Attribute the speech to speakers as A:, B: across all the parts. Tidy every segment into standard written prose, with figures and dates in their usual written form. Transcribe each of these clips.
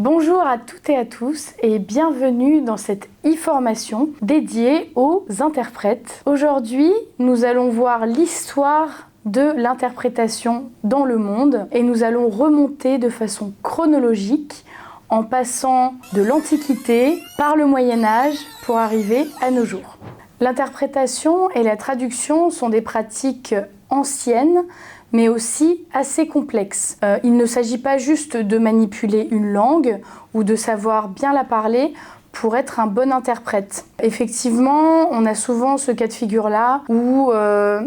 A: Bonjour à toutes et à tous et bienvenue dans cette e-formation dédiée aux interprètes. Aujourd'hui, nous allons voir l'histoire de l'interprétation dans le monde et nous allons remonter de façon chronologique en passant de l'Antiquité par le Moyen-Âge pour arriver à nos jours. L'interprétation et la traduction sont des pratiques anciennes mais aussi assez complexes. Il ne s'agit pas juste de manipuler une langue ou de savoir bien la parler pour être un bon interprète. Effectivement, on a souvent ce cas de figure-là où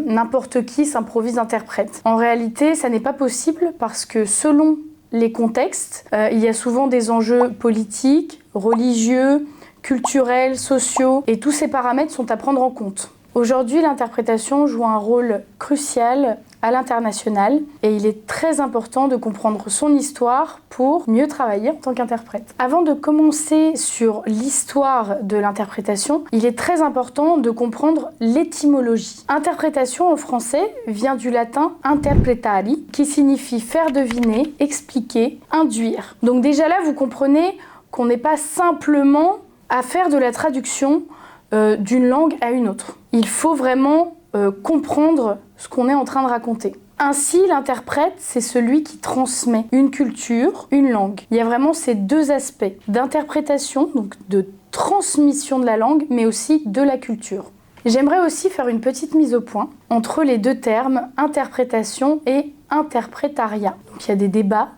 A: n'importe qui s'improvise interprète. En réalité, ça n'est pas possible parce que selon les contextes, il y a souvent des enjeux politiques, religieux, culturels, sociaux, et tous ces paramètres sont à prendre en compte. Aujourd'hui, l'interprétation joue un rôle crucial à l'international et il est très important de comprendre son histoire pour mieux travailler en tant qu'interprète. Avant de commencer sur l'histoire de l'interprétation, il est très important de comprendre l'étymologie. Interprétation en français vient du latin interpretari, qui signifie faire deviner, expliquer, induire. Donc déjà là, vous comprenez qu'on n'est pas simplement à faire de la traduction d'une langue à une autre. Il faut vraiment comprendre ce qu'on est en train de raconter. Ainsi, l'interprète, c'est celui qui transmet une culture, une langue. Il y a vraiment ces deux aspects d'interprétation, donc de transmission de la langue, mais aussi de la culture. J'aimerais aussi faire une petite mise au point entre les deux termes interprétation et interprétariat. Donc, il y a des débats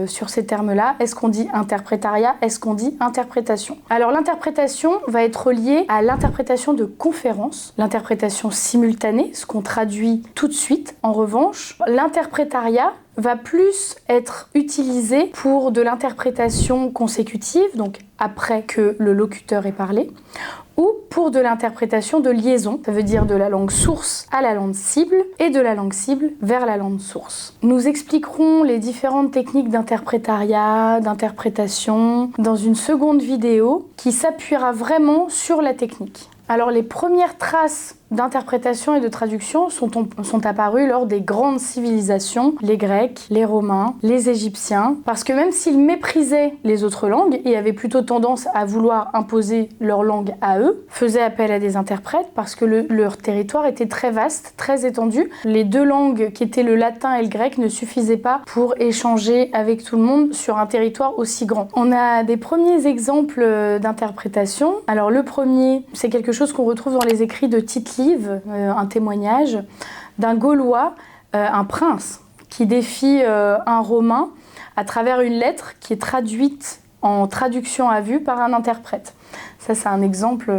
A: sur ces termes-là. Est-ce qu'on dit interprétariat? Est-ce qu'on dit interprétation? Alors l'interprétation va être liée à l'interprétation de conférences, l'interprétation simultanée, ce qu'on traduit tout de suite. En revanche, l'interprétariat va plus être utilisé pour de l'interprétation consécutive, donc après que le locuteur ait parlé, ou pour de l'interprétation de liaison, ça veut dire de la langue source à la langue cible et de la langue cible vers la langue source. Nous expliquerons les différentes techniques d'interprétariat, d'interprétation dans une seconde vidéo qui s'appuiera vraiment sur la technique. Alors les premières traces d'interprétation et de traduction sont apparues lors des grandes civilisations, les Grecs, les Romains, les Égyptiens, parce que même s'ils méprisaient les autres langues et avaient plutôt tendance à vouloir imposer leur langue à eux, faisaient appel à des interprètes parce que leur territoire était très vaste, très étendu. Les deux langues qui étaient le latin et le grec ne suffisaient pas pour échanger avec tout le monde sur un territoire aussi grand. On a des premiers exemples d'interprétation. Alors le premier, c'est quelque chose qu'on retrouve dans les écrits de Tite-Live, un témoignage d'un Gaulois, un prince, qui défie un Romain à travers une lettre qui est traduite en traduction à vue par un interprète. Ça, c'est un exemple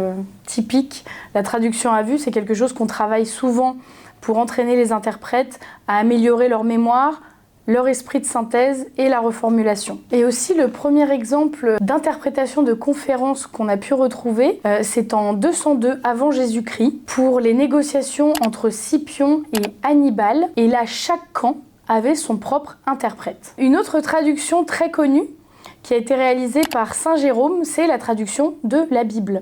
A: typique. La traduction à vue, c'est quelque chose qu'on travaille souvent pour entraîner les interprètes à améliorer leur mémoire, leur esprit de synthèse et la reformulation. Et aussi le premier exemple d'interprétation de conférence qu'on a pu retrouver, c'est en 202 avant Jésus-Christ pour les négociations entre Scipion et Hannibal. Et là, chaque camp avait son propre interprète. Une autre traduction très connue qui a été réalisée par Saint Jérôme, c'est la traduction de la Bible.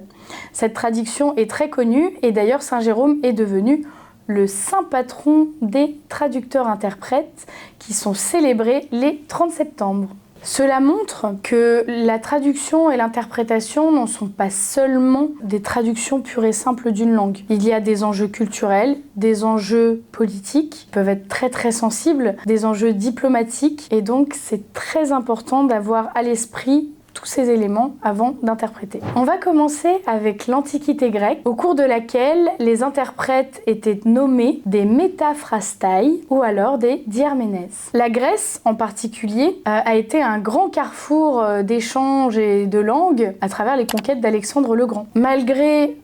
A: Cette traduction est très connue et d'ailleurs Saint Jérôme est devenu le saint patron des traducteurs-interprètes qui sont célébrés les 30 septembre. Cela montre que la traduction et l'interprétation ne sont pas seulement des traductions pures et simples d'une langue. Il y a des enjeux culturels, des enjeux politiques qui peuvent être très très sensibles, des enjeux diplomatiques et donc c'est très important d'avoir à l'esprit tous ces éléments avant d'interpréter. On va commencer avec l'Antiquité grecque, au cours de laquelle les interprètes étaient nommés des métaphrastai ou alors des diarménès. La Grèce, en particulier, a été un grand carrefour d'échanges et de langues à travers les conquêtes d'Alexandre le Grand. Malgré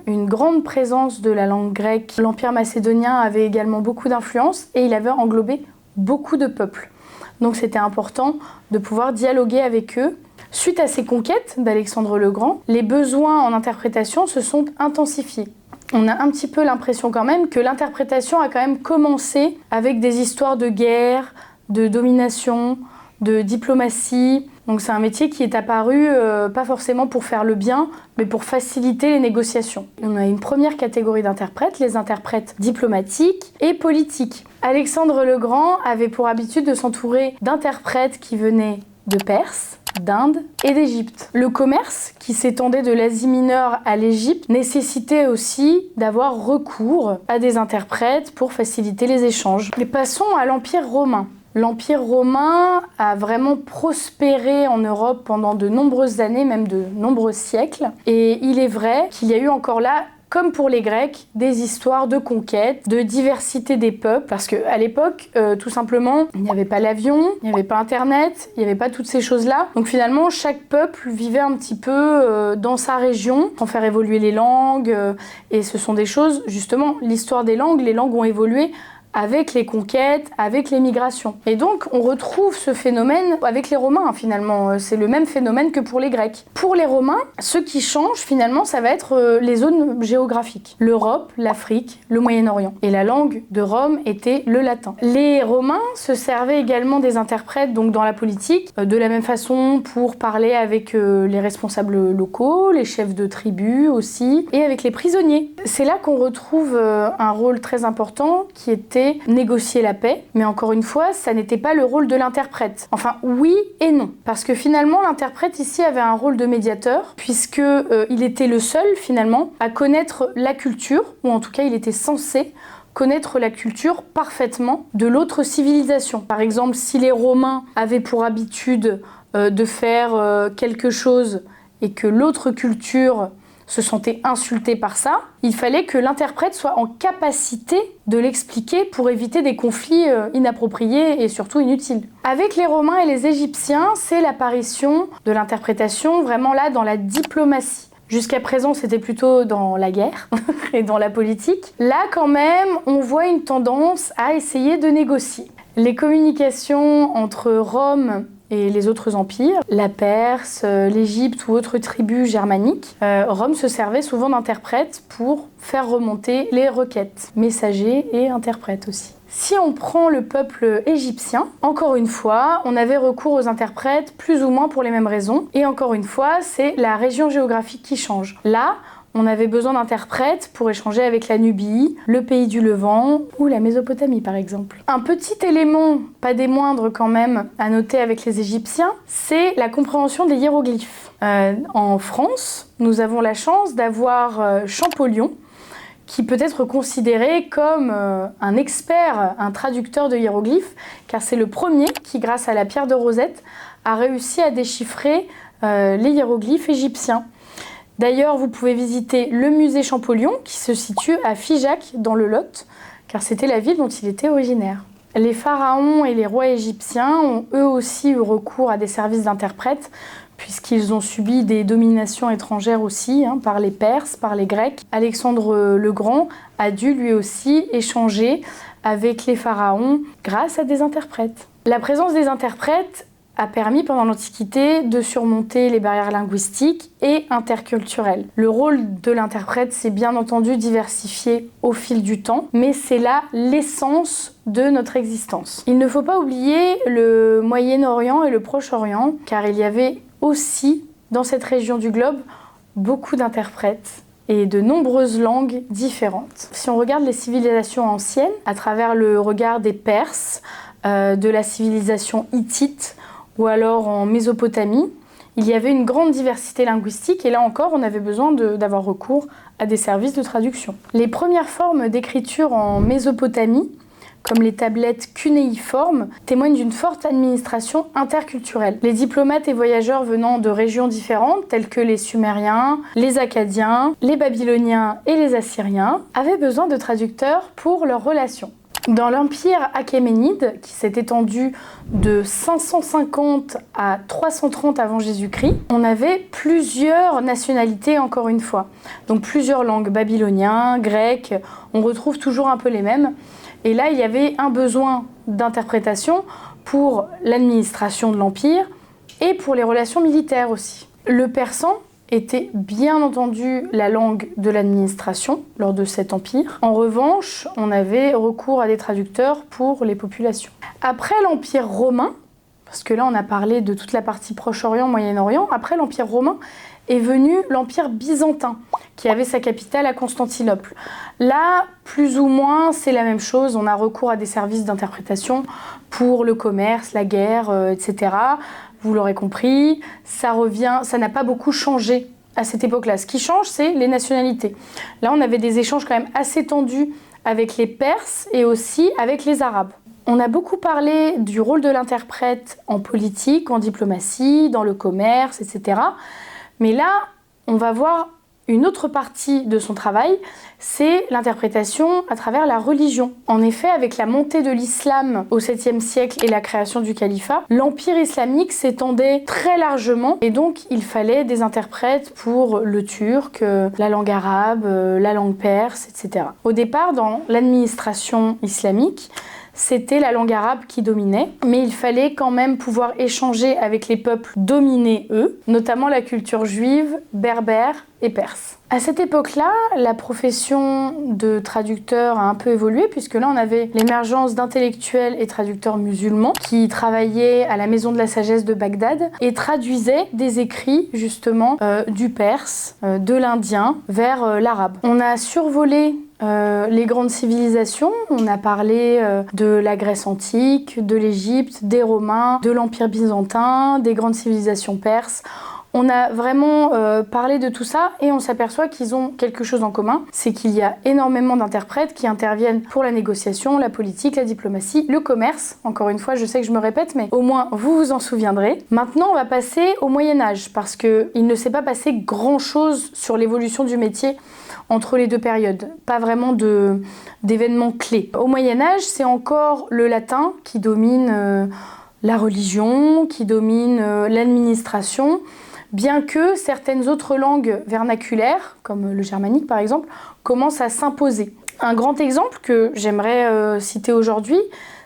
A: une grande présence de la langue grecque, l'Empire macédonien avait également beaucoup d'influence et il avait englobé beaucoup de peuples. Donc c'était important de pouvoir dialoguer avec eux. Suite à ces conquêtes d'Alexandre le Grand, les besoins en interprétation se sont intensifiés. On a un petit peu l'impression quand même que l'interprétation a quand même commencé avec des histoires de guerre, de domination, de diplomatie. Donc c'est un métier qui est apparu pas forcément pour faire le bien, mais pour faciliter les négociations. On a une première catégorie d'interprètes, les interprètes diplomatiques et politiques. Alexandre le Grand avait pour habitude de s'entourer d'interprètes qui venaient de Perse, d'Inde et d'Égypte. Le commerce, qui s'étendait de l'Asie mineure à l'Égypte, nécessitait aussi d'avoir recours à des interprètes pour faciliter les échanges. Mais passons à l'Empire romain. L'Empire romain a vraiment prospéré en Europe pendant de nombreuses années, même de nombreux siècles. Et il est vrai qu'il y a eu encore là, comme pour les Grecs, des histoires de conquête, de diversité des peuples, parce qu'à l'époque, tout simplement, il n'y avait pas l'avion, il n'y avait pas Internet, il n'y avait pas toutes ces choses-là. Donc finalement, chaque peuple vivait un petit peu dans sa région, pour faire évoluer les langues, et ce sont des choses, justement, l'histoire des langues, les langues ont évolué avec les conquêtes, avec les migrations. Et donc, on retrouve ce phénomène avec les Romains, finalement. C'est le même phénomène que pour les Grecs. Pour les Romains, ce qui change, finalement, ça va être les zones géographiques. L'Europe, l'Afrique, le Moyen-Orient. Et la langue de Rome était le latin. Les Romains se servaient également des interprètes, donc dans la politique, de la même façon pour parler avec les responsables locaux, les chefs de tribus aussi, et avec les prisonniers. C'est là qu'on retrouve un rôle très important qui était négocier la paix, mais encore une fois, ça n'était pas le rôle de l'interprète. Enfin, oui et non, parce que finalement, l'interprète ici avait un rôle de médiateur, puisque il était le seul, finalement, à connaître la culture, ou en tout cas, il était censé connaître la culture parfaitement de l'autre civilisation. Par exemple, si les Romains avaient pour habitude de faire quelque chose et que l'autre culture se sentait insulté par ça, il fallait que l'interprète soit en capacité de l'expliquer pour éviter des conflits inappropriés et surtout inutiles. Avec les Romains et les Égyptiens, c'est l'apparition de l'interprétation vraiment là dans la diplomatie. Jusqu'à présent, c'était plutôt dans la guerre et dans la politique. Là, quand même, on voit une tendance à essayer de négocier. Les communications entre Rome et les autres empires, la Perse, l'Égypte ou autres tribus germaniques, Rome se servait souvent d'interprètes pour faire remonter les requêtes, messagers et interprètes aussi. Si on prend le peuple égyptien, encore une fois, on avait recours aux interprètes plus ou moins pour les mêmes raisons. Et encore une fois, c'est la région géographique qui change. Là, on avait besoin d'interprètes pour échanger avec la Nubie, le pays du Levant ou la Mésopotamie par exemple. Un petit élément, pas des moindres quand même, à noter avec les Égyptiens, c'est la compréhension des hiéroglyphes. En France, nous avons la chance d'avoir Champollion, qui peut être considéré comme un expert, un traducteur de hiéroglyphes, car c'est le premier qui, grâce à la pierre de Rosette, a réussi à déchiffrer les hiéroglyphes égyptiens. D'ailleurs, vous pouvez visiter le musée Champollion, qui se situe à Figeac, dans le Lot, car c'était la ville dont il était originaire. Les pharaons et les rois égyptiens ont eux aussi eu recours à des services d'interprètes, puisqu'ils ont subi des dominations étrangères aussi, par les Perses, par les Grecs. Alexandre le Grand a dû lui aussi échanger avec les pharaons grâce à des interprètes. La présence des interprètes a permis pendant l'Antiquité de surmonter les barrières linguistiques et interculturelles. Le rôle de l'interprète s'est bien entendu diversifié au fil du temps, mais c'est là l'essence de notre existence. Il ne faut pas oublier le Moyen-Orient et le Proche-Orient, car il y avait aussi, dans cette région du globe, beaucoup d'interprètes et de nombreuses langues différentes. Si on regarde les civilisations anciennes, à travers le regard des Perses, de la civilisation hittite, ou alors en Mésopotamie, il y avait une grande diversité linguistique et là encore, on avait besoin d'avoir recours à des services de traduction. Les premières formes d'écriture en Mésopotamie, comme les tablettes cunéiformes, témoignent d'une forte administration interculturelle. Les diplomates et voyageurs venant de régions différentes, telles que les Sumériens, les Akkadiens, les Babyloniens et les Assyriens, avaient besoin de traducteurs pour leurs relations. Dans l'Empire achéménide, qui s'est étendu de 550 à 330 avant Jésus-Christ, on avait plusieurs nationalités encore une fois. Donc plusieurs langues, babyloniens, grecs, on retrouve toujours un peu les mêmes. Et là, il y avait un besoin d'interprétation pour l'administration de l'Empire et pour les relations militaires aussi. Le persan était bien entendu la langue de l'administration lors de cet empire. En revanche, on avait recours à des traducteurs pour les populations. Après l'Empire romain, parce que là on a parlé de toute la partie Proche-Orient, Moyen-Orient, après l'Empire romain est venu l'Empire byzantin, qui avait sa capitale à Constantinople. Là, plus ou moins, c'est la même chose. On a recours à des services d'interprétation pour le commerce, la guerre, etc. vous l'aurez compris, ça n'a pas beaucoup changé à cette époque-là. Ce qui change, c'est les nationalités. Là, on avait des échanges quand même assez tendus avec les Perses et aussi avec les Arabes. On a beaucoup parlé du rôle de l'interprète en politique, en diplomatie, dans le commerce, etc. Mais là, on va voir une autre partie de son travail, c'est l'interprétation à travers la religion. En effet, avec la montée de l'islam au 7e siècle et la création du califat, l'empire islamique s'étendait très largement et donc il fallait des interprètes pour le turc, la langue arabe, la langue perse, etc. Au départ, dans l'administration islamique, c'était la langue arabe qui dominait, mais il fallait quand même pouvoir échanger avec les peuples dominés, eux, notamment la culture juive, berbère et perse. À cette époque-là, la profession de traducteur a un peu évolué, puisque là, on avait l'émergence d'intellectuels et traducteurs musulmans qui travaillaient à la Maison de la Sagesse de Bagdad et traduisaient des écrits, justement, du perse, de l'indien, vers l'arabe. On a survolé les grandes civilisations, on a parlé de la Grèce antique, de l'Égypte, des Romains, de l'Empire byzantin, des grandes civilisations perses. On a vraiment parlé de tout ça et on s'aperçoit qu'ils ont quelque chose en commun, c'est qu'il y a énormément d'interprètes qui interviennent pour la négociation, la politique, la diplomatie, le commerce. Encore une fois, je sais que je me répète, mais au moins vous vous en souviendrez. Maintenant, on va passer au Moyen-Âge parce qu'il ne s'est pas passé grand-chose sur l'évolution du métier entre les deux périodes. Pas vraiment d'événements clés. Au Moyen-Âge, c'est encore le latin qui domine la religion, qui domine l'administration, bien que certaines autres langues vernaculaires, comme le germanique par exemple, commencent à s'imposer. Un grand exemple que j'aimerais citer aujourd'hui,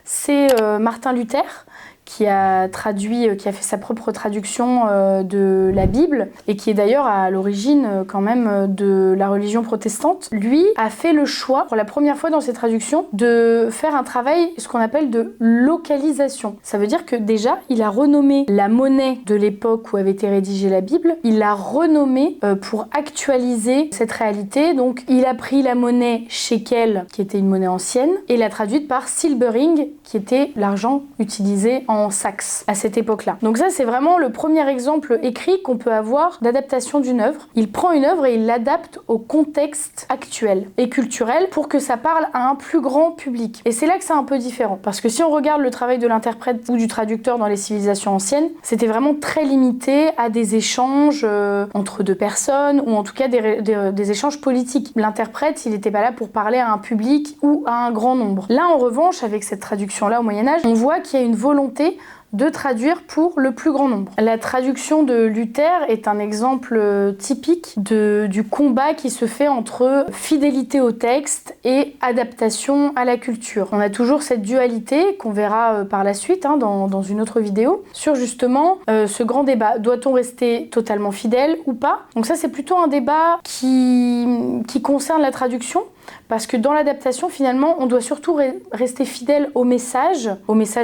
A: c'est Martin Luther, qui a fait sa propre traduction de la Bible et qui est d'ailleurs à l'origine quand même de la religion protestante. Lui a fait le choix, pour la première fois dans ses traductions, de faire un travail, ce qu'on appelle de localisation. Ça veut dire que déjà, il a renommé la monnaie de l'époque où avait été rédigée la Bible, il l'a renommée pour actualiser cette réalité. Donc, il a pris la monnaie shekel, qui était une monnaie ancienne, et l'a traduite par silbering, qui était l'argent utilisé en Saxe à cette époque-là. Donc ça, c'est vraiment le premier exemple écrit qu'on peut avoir d'adaptation d'une œuvre. Il prend une œuvre et il l'adapte au contexte actuel et culturel pour que ça parle à un plus grand public. Et c'est là que c'est un peu différent. Parce que si on regarde le travail de l'interprète ou du traducteur dans les civilisations anciennes, c'était vraiment très limité à des échanges entre deux personnes ou en tout cas des échanges politiques. L'interprète, il n'était pas là pour parler à un public ou à un grand nombre. Là, en revanche, avec cette traduction-là au Moyen-Âge, on voit qu'il y a une volonté de traduire pour le plus grand nombre. La traduction de Luther est un exemple typique du combat qui se fait entre fidélité au texte et adaptation à la culture. On a toujours cette dualité qu'on verra par la suite dans une autre vidéo sur justement ce grand débat. Doit-on rester totalement fidèle ou pas? Donc ça, c'est plutôt un débat qui concerne la traduction. Parce que dans l'adaptation, finalement, on doit surtout rester fidèle au message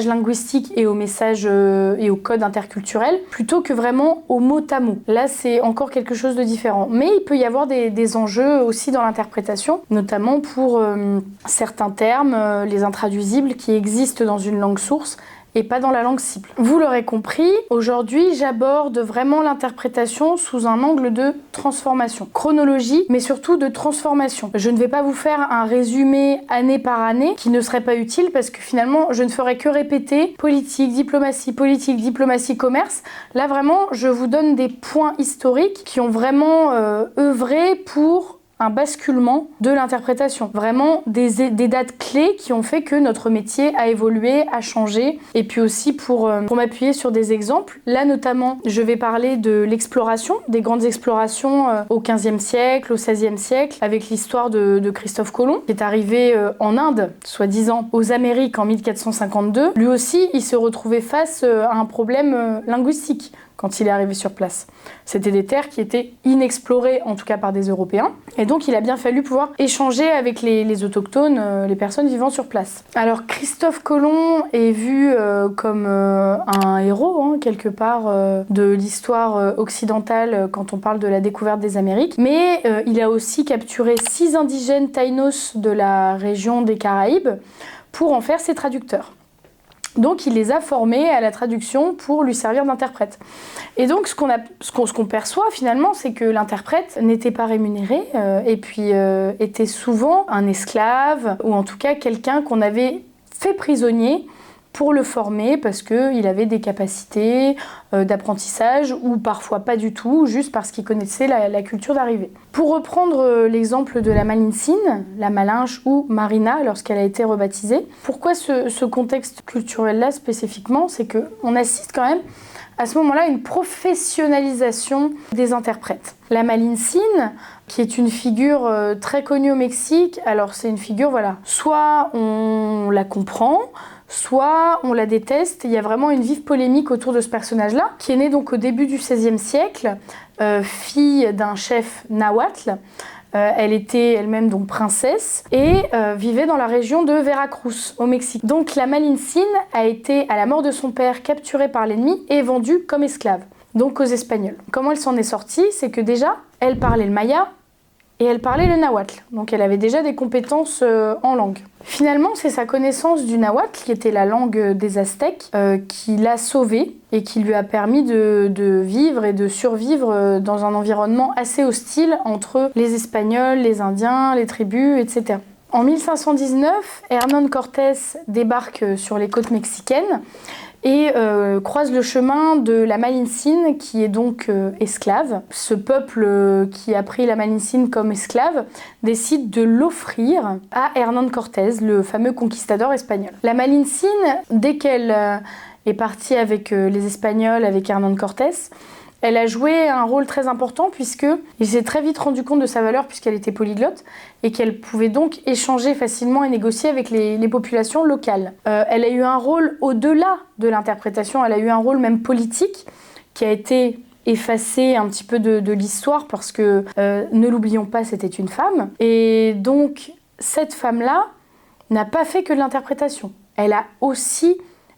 A: linguistique et au message et au code interculturel, plutôt que vraiment au mot à mot. Là, c'est encore quelque chose de différent. Mais il peut y avoir des enjeux aussi dans l'interprétation, notamment pour certains termes, les intraduisibles qui existent dans une langue source, et pas dans la langue cible. Vous l'aurez compris, aujourd'hui j'aborde vraiment l'interprétation sous un angle de transformation. Chronologie, mais surtout de transformation. Je ne vais pas vous faire un résumé année par année qui ne serait pas utile parce que finalement je ne ferai que répéter politique, diplomatie, commerce. Là vraiment, je vous donne des points historiques qui ont vraiment œuvré pour un basculement de l'interprétation. Vraiment des dates clés qui ont fait que notre métier a évolué, a changé. Et puis aussi pour m'appuyer sur des exemples. Là notamment, je vais parler de l'exploration, des grandes explorations au XVe siècle, au XVIe siècle, avec l'histoire de Christophe Colomb, qui est arrivé en Inde, soi-disant aux Amériques en 1452. Lui aussi, il se retrouvait face à un problème linguistique quand il est arrivé sur place. C'était des terres qui étaient inexplorées, en tout cas par des Européens. Et donc, il a bien fallu pouvoir échanger avec les autochtones, les personnes vivant sur place. Alors, Christophe Colomb est vu comme un héros, quelque part, de l'histoire occidentale quand on parle de la découverte des Amériques. Mais il a aussi capturé 6 indigènes taïnos de la région des Caraïbes pour en faire ses traducteurs. Donc il les a formés à la traduction pour lui servir d'interprète. Et donc ce qu'on perçoit finalement, c'est que l'interprète n'était pas rémunéré et puis était souvent un esclave ou en tout cas quelqu'un qu'on avait fait prisonnier pour le former parce qu'il avait des capacités d'apprentissage ou parfois pas du tout, juste parce qu'il connaissait la culture d'arrivée. Pour reprendre l'exemple de la Malincine, la Malinche ou Marina lorsqu'elle a été rebaptisée, pourquoi ce contexte culturel-là spécifiquement? C'est qu'on assiste quand même à ce moment-là à une professionnalisation des interprètes. La Malincine, qui est une figure très connue au Mexique, alors c'est une figure, voilà, soit on la comprend, soit on la déteste. Il y a vraiment une vive polémique autour de ce personnage-là, qui est né donc au début du XVIe siècle, fille d'un chef nahuatl. Elle était elle-même donc princesse et vivait dans la région de Veracruz, au Mexique. Donc la Malincine a été, à la mort de son père, capturée par l'ennemi et vendue comme esclave, donc aux Espagnols. Comment elle s'en est sortie? C'est que déjà, elle parlait le maya et elle parlait le nahuatl. Donc elle avait déjà des compétences en langue. Finalement, c'est sa connaissance du nahuatl, qui était la langue des Aztèques, qui l'a sauvée et qui lui a permis de vivre et de survivre dans un environnement assez hostile entre les Espagnols, les Indiens, les tribus, etc. En 1519, Hernán Cortés débarque sur les côtes mexicaines et croise le chemin de la Malincine, qui est donc esclave. Ce peuple qui a pris la Malincine comme esclave décide de l'offrir à Hernán Cortés, le fameux conquistador espagnol. La Malincine, dès qu'elle est partie avec les Espagnols, avec Hernán Cortés, elle a joué un rôle très important puisqu'il s'est très vite rendu compte de sa valeur puisqu'elle était polyglotte et qu'elle pouvait donc échanger facilement et négocier avec les populations locales. Elle a eu un rôle au-delà de l'interprétation, elle a eu un rôle même politique qui a été effacé un petit peu de l'histoire parce que, ne l'oublions pas, c'était une femme. Et donc cette femme-là n'a pas fait que de l'interprétation. Elle a aussi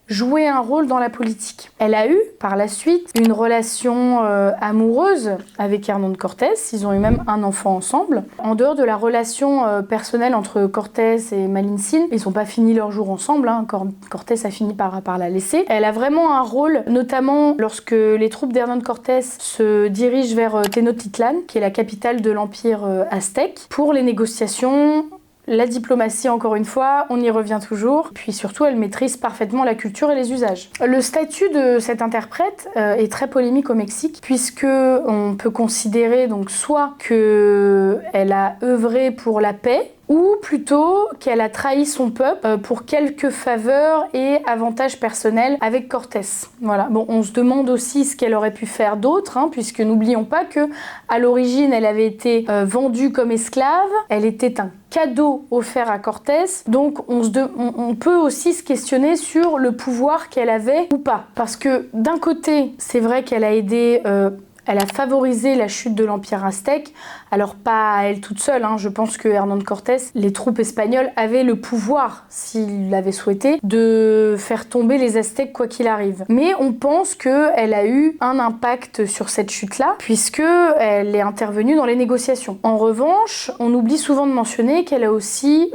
A: jouer un rôle dans la politique. Elle a eu, par la suite, une relation amoureuse avec Hernán Cortés. Ils ont eu même un enfant ensemble. En dehors de la relation personnelle entre Cortés et Malincine, ils n'ont pas fini leur jour ensemble. Cortés a fini par la laisser. Elle a vraiment un rôle, notamment lorsque les troupes d'Hernán Cortés se dirigent vers Tenochtitlan, qui est la capitale de l'Empire aztèque, pour les négociations. La diplomatie, encore une fois, on y revient toujours. Puis surtout, elle maîtrise parfaitement la culture et les usages. Le statut de cette interprète est très polémique au Mexique, puisque on peut considérer donc soit qu'elle a œuvré pour la paix, ou plutôt qu'elle a trahi son peuple pour quelques faveurs et avantages personnels avec Cortés. Voilà. Bon, on se demande aussi ce qu'elle aurait pu faire d'autre, puisque n'oublions pas que à l'origine, elle avait été vendue comme esclave. Elle était un cadeau offert à Cortés. Donc, on peut aussi se questionner sur le pouvoir qu'elle avait ou pas. Parce que d'un côté, c'est vrai qu'elle a aidé... Elle a favorisé la chute de l'Empire aztèque, alors pas à elle toute seule, je pense que Hernán Cortés, les troupes espagnoles avaient le pouvoir, s'ils l'avaient souhaité, de faire tomber les Aztèques quoi qu'il arrive. Mais on pense qu'elle a eu un impact sur cette chute-là, puisqu'elle est intervenue dans les négociations. En revanche, on oublie souvent de mentionner qu'elle a aussi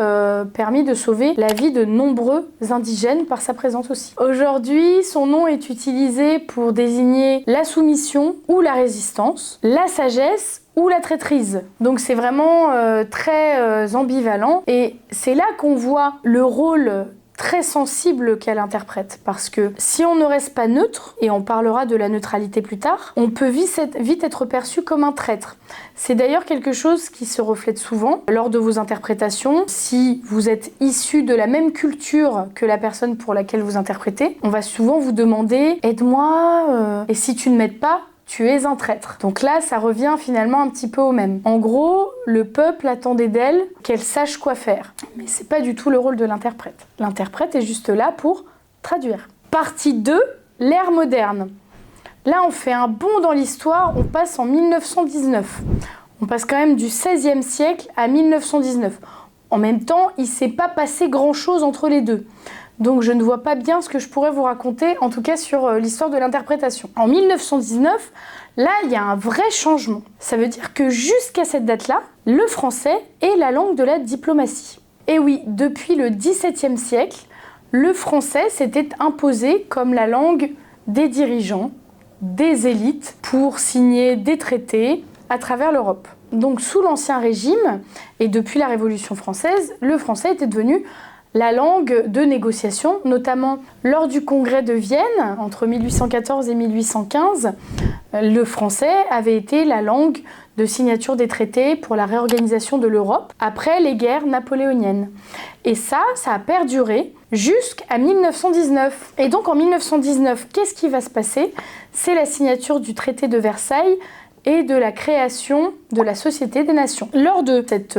A: permis de sauver la vie de nombreux indigènes par sa présence aussi. Aujourd'hui, son nom est utilisé pour désigner la soumission ou la résistance, la sagesse ou la traîtrise. Donc c'est vraiment très ambivalent et c'est là qu'on voit le rôle très sensible qu'elle interprète, parce que si on ne reste pas neutre, et on parlera de la neutralité plus tard, on peut vite être perçu comme un traître. C'est d'ailleurs quelque chose qui se reflète souvent lors de vos interprétations. Si vous êtes issu de la même culture que la personne pour laquelle vous interprétez, on va souvent vous demander « aide-moi et si tu ne m'aides pas, tu es un traître ». Donc là, ça revient finalement un petit peu au même. En gros, le peuple attendait d'elle qu'elle sache quoi faire. Mais c'est pas du tout le rôle de l'interprète. L'interprète est juste là pour traduire. Partie 2, l'ère moderne. Là, on fait un bond dans l'histoire, on passe en 1919. On passe quand même du XVIe siècle à 1919. En même temps, il ne s'est pas passé grand-chose entre les deux. Donc je ne vois pas bien ce que je pourrais vous raconter, en tout cas sur l'histoire de l'interprétation. En 1919, là, il y a un vrai changement. Ça veut dire que jusqu'à cette date-là, le français est la langue de la diplomatie. Et oui, depuis le XVIIe siècle, le français s'était imposé comme la langue des dirigeants, des élites, pour signer des traités à travers l'Europe. Donc sous l'Ancien Régime, et depuis la Révolution française, le français était devenu la langue de négociation, notamment lors du congrès de Vienne, entre 1814 et 1815, le français avait été la langue de signature des traités pour la réorganisation de l'Europe après les guerres napoléoniennes. Et ça a perduré jusqu'à 1919. Et donc en 1919, qu'est-ce qui va se passer? C'est la signature du traité de Versailles et de la création de la Société des Nations. Lors de cette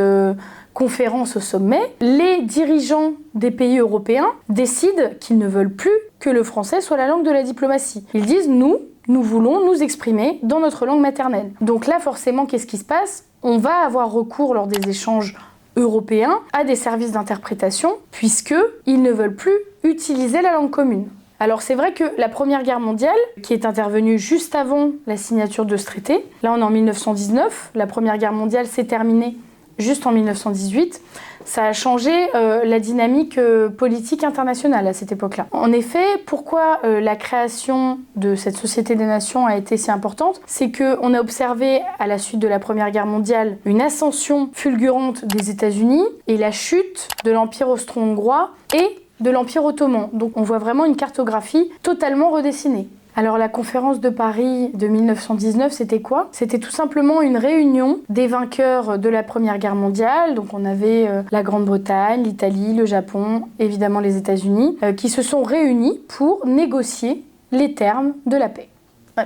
A: conférence au sommet, les dirigeants des pays européens décident qu'ils ne veulent plus que le français soit la langue de la diplomatie. Ils disent nous voulons nous exprimer dans notre langue maternelle. Donc là, forcément, qu'est-ce qui se passe? On va avoir recours lors des échanges européens à des services d'interprétation, puisqu'ils ne veulent plus utiliser la langue commune. Alors c'est vrai que la Première Guerre mondiale, qui est intervenue juste avant la signature de ce traité, là on est en 1919, la Première Guerre mondiale s'est terminée juste en 1918, ça a changé la dynamique politique internationale à cette époque-là. En effet, pourquoi la création de cette Société des Nations a été si importante? C'est qu'on a observé à la suite de la Première Guerre mondiale une ascension fulgurante des États-Unis et la chute de l'Empire austro-hongrois et de l'Empire ottoman. Donc on voit vraiment une cartographie totalement redessinée. Alors la conférence de Paris de 1919, c'était quoi? C'était tout simplement une réunion des vainqueurs de la Première Guerre mondiale. Donc on avait la Grande-Bretagne, l'Italie, le Japon, évidemment les États-Unis, qui se sont réunis pour négocier les termes de la paix.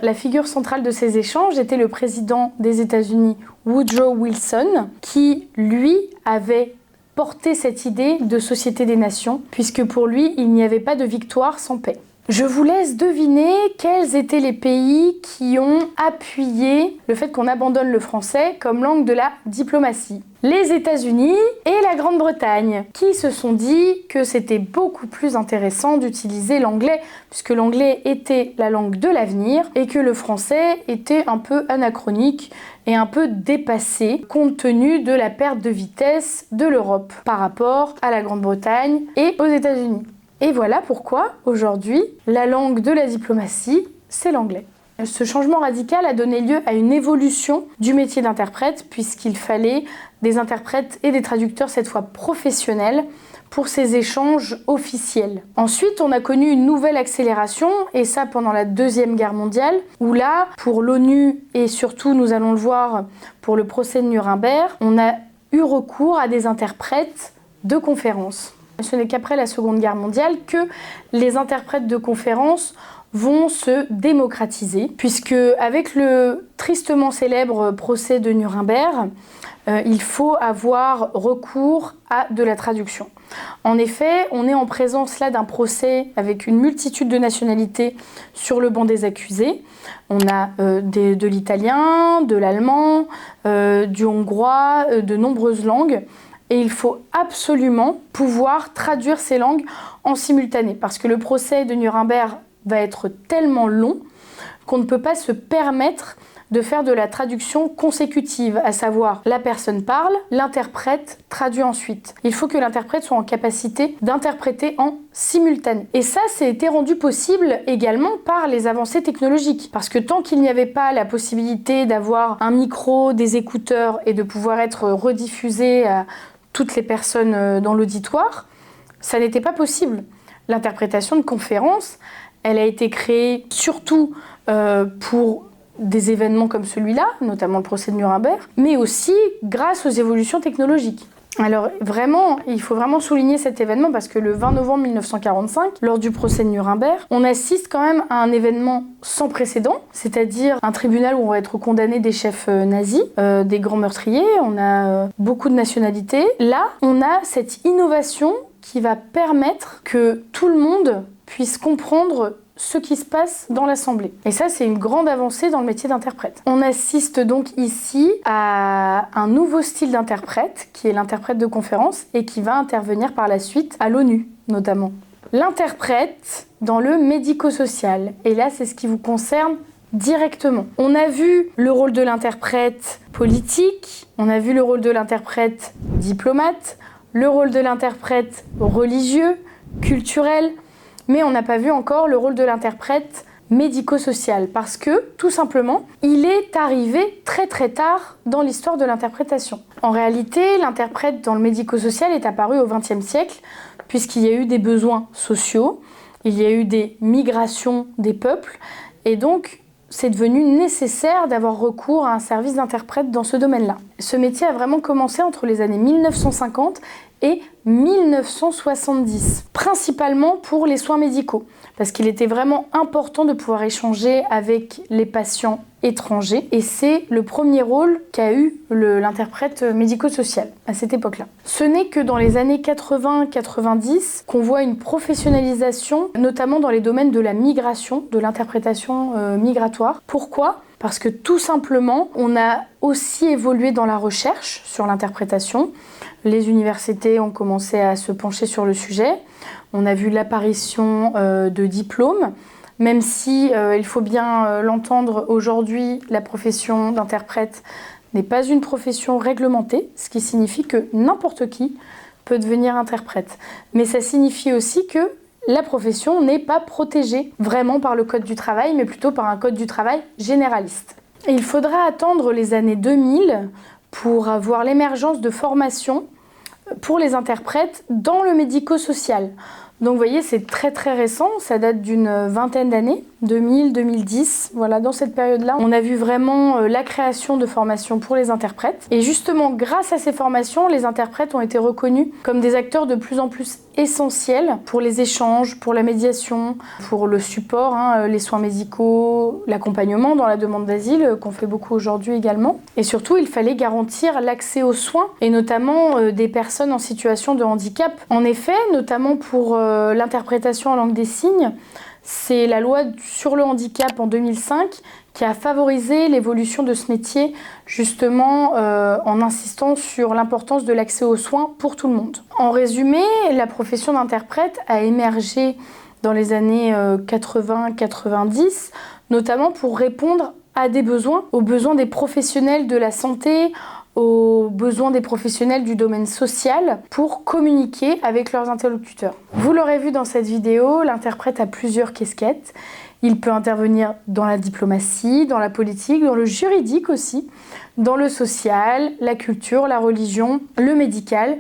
A: La figure centrale de ces échanges était le président des États-Unis, Woodrow Wilson, qui, lui, avait porté cette idée de Société des Nations, puisque pour lui, il n'y avait pas de victoire sans paix. Je vous laisse deviner quels étaient les pays qui ont appuyé le fait qu'on abandonne le français comme langue de la diplomatie. Les États-Unis et la Grande-Bretagne, qui se sont dit que c'était beaucoup plus intéressant d'utiliser l'anglais, puisque l'anglais était la langue de l'avenir et que le français était un peu anachronique et un peu dépassé compte tenu de la perte de vitesse de l'Europe par rapport à la Grande-Bretagne et aux États-Unis. Et voilà pourquoi, aujourd'hui, la langue de la diplomatie, c'est l'anglais. Ce changement radical a donné lieu à une évolution du métier d'interprète, puisqu'il fallait des interprètes et des traducteurs, cette fois professionnels, pour ces échanges officiels. Ensuite, on a connu une nouvelle accélération, et ça pendant la Deuxième Guerre mondiale, où là, pour l'ONU, et surtout, nous allons le voir, pour le procès de Nuremberg, on a eu recours à des interprètes de conférences. Ce n'est qu'après la Seconde Guerre mondiale que les interprètes de conférences vont se démocratiser, puisque avec le tristement célèbre procès de Nuremberg, il faut avoir recours à de la traduction. En effet, on est en présence là d'un procès avec une multitude de nationalités sur le banc des accusés. On a de l'italien, de l'allemand, du hongrois, de nombreuses langues. Et il faut absolument pouvoir traduire ces langues en simultané, parce que le procès de Nuremberg va être tellement long qu'on ne peut pas se permettre de faire de la traduction consécutive, à savoir la personne parle, l'interprète traduit ensuite. Il faut que l'interprète soit en capacité d'interpréter en simultané. Et ça été rendu possible également par les avancées technologiques, parce que tant qu'il n'y avait pas la possibilité d'avoir un micro, des écouteurs et de pouvoir être rediffusé à toutes les personnes dans l'auditoire, ça n'était pas possible. L'interprétation de conférence, elle a été créée surtout pour des événements comme celui-là, notamment le procès de Nuremberg, mais aussi grâce aux évolutions technologiques. Alors vraiment, il faut vraiment souligner cet événement parce que le 20 novembre 1945, lors du procès de Nuremberg, on assiste quand même à un événement sans précédent, c'est-à-dire un tribunal où on va être condamné des chefs nazis, des grands meurtriers, on a beaucoup de nationalités. Là, on a cette innovation qui va permettre que tout le monde puisse comprendre ce qui se passe dans l'Assemblée. Et ça, c'est une grande avancée dans le métier d'interprète. On assiste donc ici à un nouveau style d'interprète, qui est l'interprète de conférence, et qui va intervenir par la suite à l'ONU, notamment. L'interprète dans le médico-social. Et là, c'est ce qui vous concerne directement. On a vu le rôle de l'interprète politique, on a vu le rôle de l'interprète diplomate, le rôle de l'interprète religieux, culturel, mais on n'a pas vu encore le rôle de l'interprète médico-social, parce que, tout simplement, il est arrivé très très tard dans l'histoire de l'interprétation. En réalité, l'interprète dans le médico-social est apparu au XXe siècle, puisqu'il y a eu des besoins sociaux, il y a eu des migrations des peuples, et donc c'est devenu nécessaire d'avoir recours à un service d'interprète dans ce domaine-là. Ce métier a vraiment commencé entre les années 1950 et 1970, principalement pour les soins médicaux, parce qu'il était vraiment important de pouvoir échanger avec les patients étrangers, et c'est le premier rôle qu'a eu l'interprète médico-social à cette époque-là. Ce n'est que dans les années 80-90 qu'on voit une professionnalisation, notamment dans les domaines de la migration, de l'interprétation migratoire. Pourquoi ? Parce que tout simplement, on a aussi évolué dans la recherche sur l'interprétation. Les universités ont commencé à se pencher sur le sujet. On a vu l'apparition de diplômes, même si, il faut bien l'entendre, aujourd'hui, la profession d'interprète n'est pas une profession réglementée, ce qui signifie que n'importe qui peut devenir interprète. Mais ça signifie aussi que la profession n'est pas protégée vraiment par le Code du travail, mais plutôt par un Code du travail généraliste. Et il faudra attendre les années 2000 pour avoir l'émergence de formations pour les interprètes dans le médico-social. Donc vous voyez, c'est très très récent, ça date d'une vingtaine d'années, 2000, 2010, voilà, dans cette période-là, on a vu vraiment la création de formations pour les interprètes. Et justement, grâce à ces formations, les interprètes ont été reconnus comme des acteurs de plus en plus essentiels pour les échanges, pour la médiation, pour le support, les soins médicaux, l'accompagnement dans la demande d'asile, qu'on fait beaucoup aujourd'hui également. Et surtout, il fallait garantir l'accès aux soins, et notamment des personnes en situation de handicap. En effet, notamment pour l'interprétation en langue des signes, c'est la loi sur le handicap en 2005 qui a favorisé l'évolution de ce métier, justement en insistant sur l'importance de l'accès aux soins pour tout le monde. En résumé, la profession d'interprète a émergé dans les années 80-90, notamment pour répondre à des besoins, aux besoins des professionnels de la santé, aux besoins des professionnels du domaine social pour communiquer avec leurs interlocuteurs. Vous l'aurez vu dans cette vidéo, l'interprète a plusieurs casquettes. Il peut intervenir dans la diplomatie, dans la politique, dans le juridique aussi, dans le social, la culture, la religion, le médical.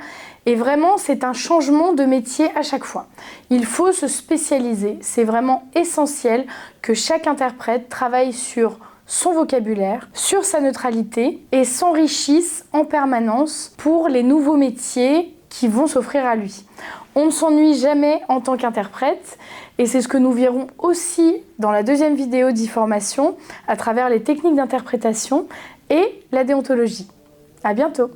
A: Et vraiment, c'est un changement de métier à chaque fois. Il faut se spécialiser. C'est vraiment essentiel que chaque interprète travaille sur son vocabulaire, sur sa neutralité et s'enrichisse en permanence pour les nouveaux métiers qui vont s'offrir à lui. On ne s'ennuie jamais en tant qu'interprète et c'est ce que nous verrons aussi dans la deuxième vidéo d'e-formation à travers les techniques d'interprétation et la déontologie. À bientôt!